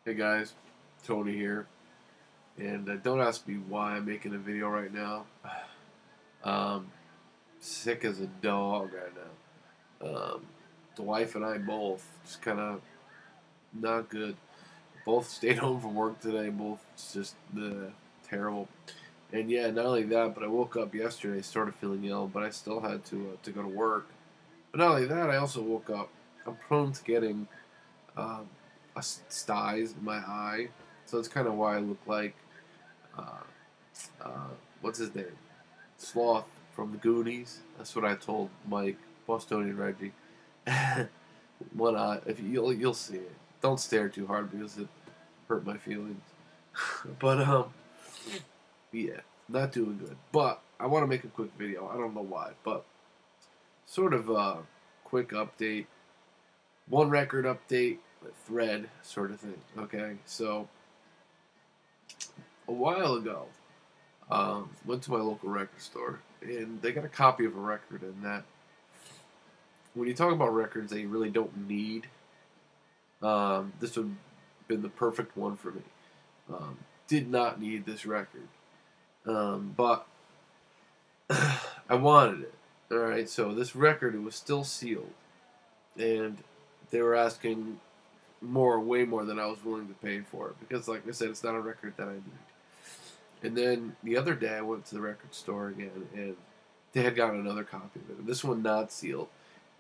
Hey guys, Tony here, and don't ask me why I'm making a video right now. Um, Sick as a dog right now. The wife and I both just kind of not good. Both stayed home from work today. Both just terrible. And yeah, not only that, but I woke up yesterday, started feeling ill, but I still had to go to work. But not only that, I also woke up. I'm prone to getting um, a styes in my eye, so that's kind of why I look like uh, uh, what's his name? Sloth from the Goonies. That's what I told Mike, Bostonian Reggie. What if you'll see it. Don't stare too hard because it hurt my feelings. But yeah, not doing good. But I want to make a quick video. I don't know why, but sort of a quick update, one record update, a thread sort of thing. Okay, so a while ago, went to my local record store, and they got a copy of a record. And that, when you talk about records that you really don't need, this would have been the perfect one for me. Um, did not need this record, but I wanted it. All right, so this record, it was still sealed, and they were asking more, way more than I was willing to pay for it because, like I said, it's not a record that I need. And then the other day, I went to the record store again, and they had gotten another copy of it. This one not sealed,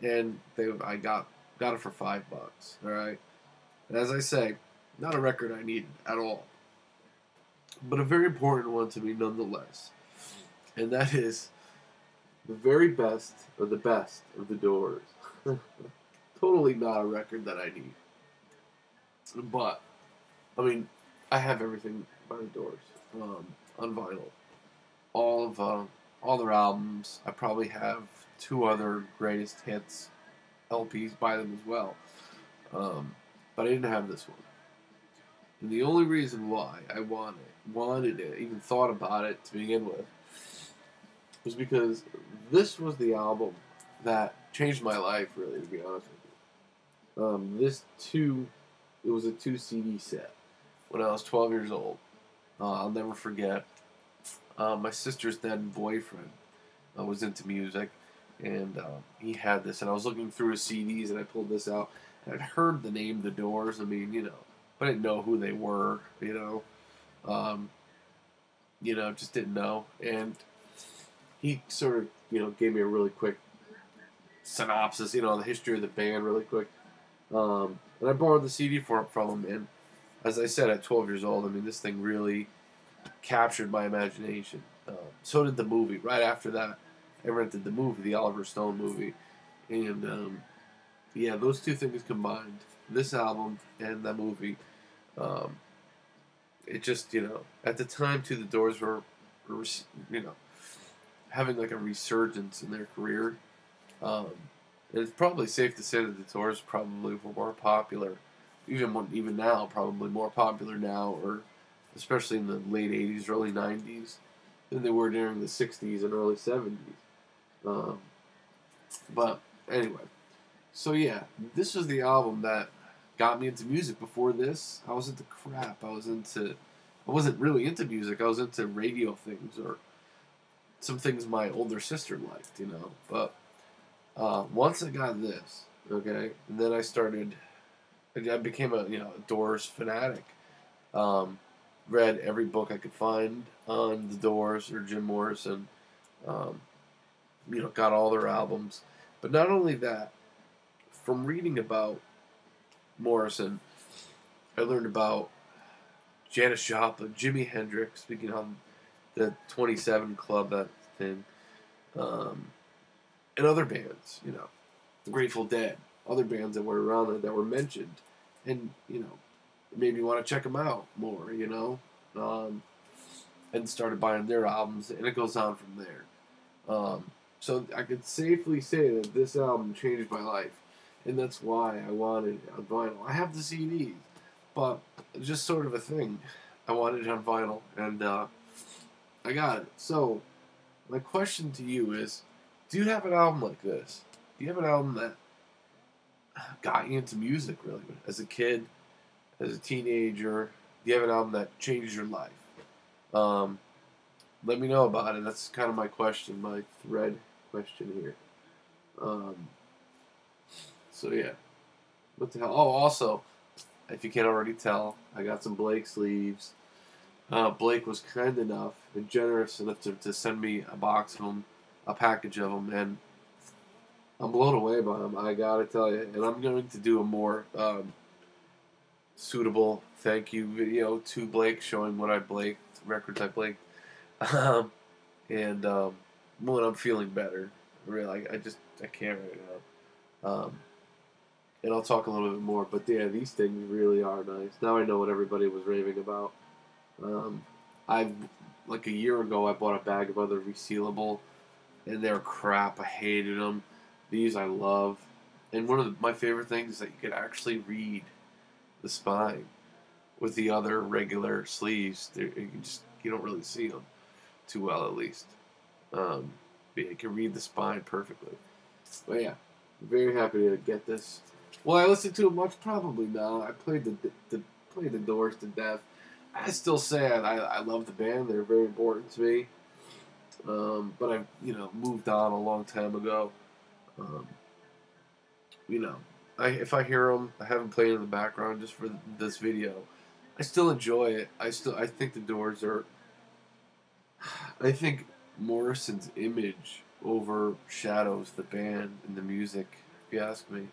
and I got it for $5. All right, and as I say, not a record I needed at all, but a very important one to me nonetheless, and that is the very best or the best of the Doors. Totally not a record that I need, but I mean, I have everything by the Doors on vinyl. All of all their albums. I probably have two other greatest hits LPs by them as well, but I didn't have this one. And the only reason why I wanted it, even thought about it to begin with, was because this was the album that changed my life. Really, to be honest with you, it was a two CD set when I was 12 years old. I'll never forget. My sister's then boyfriend was into music, and he had this, and I was looking through his CDs, and I pulled this out, and I'd heard the name The Doors. I mean, but I didn't know who they were. Um, just didn't know, and he sort of, gave me a really quick synopsis, the history of the band, really quick. And I borrowed the CD from him, and as I said, at 12 years old, I mean, this thing really captured my imagination. So did the movie. Right after that, I rented the movie, the Oliver Stone movie, and yeah, those two things combined, this album and that movie, um, it just, at the time too, the Doors were having like a resurgence in their career. Um, it's probably safe to say that the Doors probably were more popular, even now, probably more popular now, or especially in the late '80s, early '90s, than they were during the '60s and early '70s. Um, but anyway, so yeah, this was the album that got me into music. Before this, I was into crap. I wasn't really into music. I was into radio things or some things my older sister liked. But once I got this, okay, and then I became a Doors fanatic. Um, Read every book I could find on the Doors or Jim Morrison. Um, got all their albums. But not only that, from reading about Morrison, I learned about Janis Joplin, Jimi Hendrix, speaking on the 27 Club, that thing, um, and other bands, the Grateful Dead, other bands that were around there that were mentioned, and it made me want to check them out more, and started buying their albums, and it goes on from there. So I could safely say that this album changed my life, and that's why I wanted it on vinyl. I have the CDs, but it's just sort of a thing. I wanted it on vinyl, and I got it. So my question to you is, do you have an album like this? Do you have an album that got you into music really as a kid? as a teenager? Do you have an album that changed your life? Um, Let me know about it. That's kind of my question, my thread question here. Um, so yeah, what the hell? Oh, also, if you can't already tell, I got some Blake sleeves. Blake was kind enough and generous enough to send me a box of them, a package of them, and I'm blown away by them. I gotta tell you, and I'm going to do a more suitable thank you video to Blake, showing what I Blaked, records I Blaked, um, and when I'm feeling better. Really, I can't right now. And I'll talk a little bit more. But yeah, these things really are nice. Now I know what everybody was raving about. Um, I like a year ago I bought a bag of other resealable, and they're crap. I hated them. These I love. And one of my favorite things is that you could actually read the spine with the other regular sleeves. You don't really see them too well, at least. But you can read the spine perfectly. But yeah, very happy to get this. Will I listen to it much? Probably not. I played the Doors to death. I still say I love the band. They're very important to me. But I've moved on a long time ago. Um, you know, if I hear them, I have them playing in the background just for this video. I still enjoy it. I think the Doors are. I think Morrison's image overshadows the band and the music. If you ask me,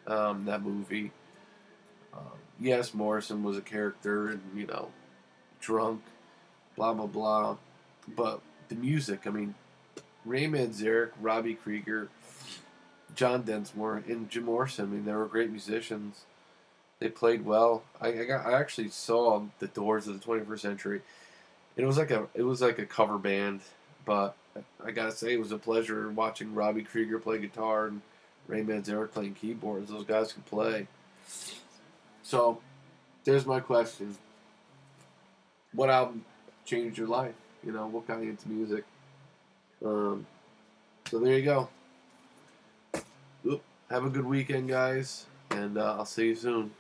that movie. Yes, Morrison was a character and drunk, blah blah blah, but the music. I mean, Ray Manzarek, Robbie Krieger, John Densmore, and Jim Morrison. I mean, they were great musicians. They played well. I actually saw the Doors of the 21st Century. And it was like a cover band, but I gotta say it was a pleasure watching Robbie Krieger play guitar and Ray Manzarek playing keyboards. Those guys can play. So, there's my question: what album changed your life? What got you into music? So there you go. Have a good weekend, guys, and I'll see you soon.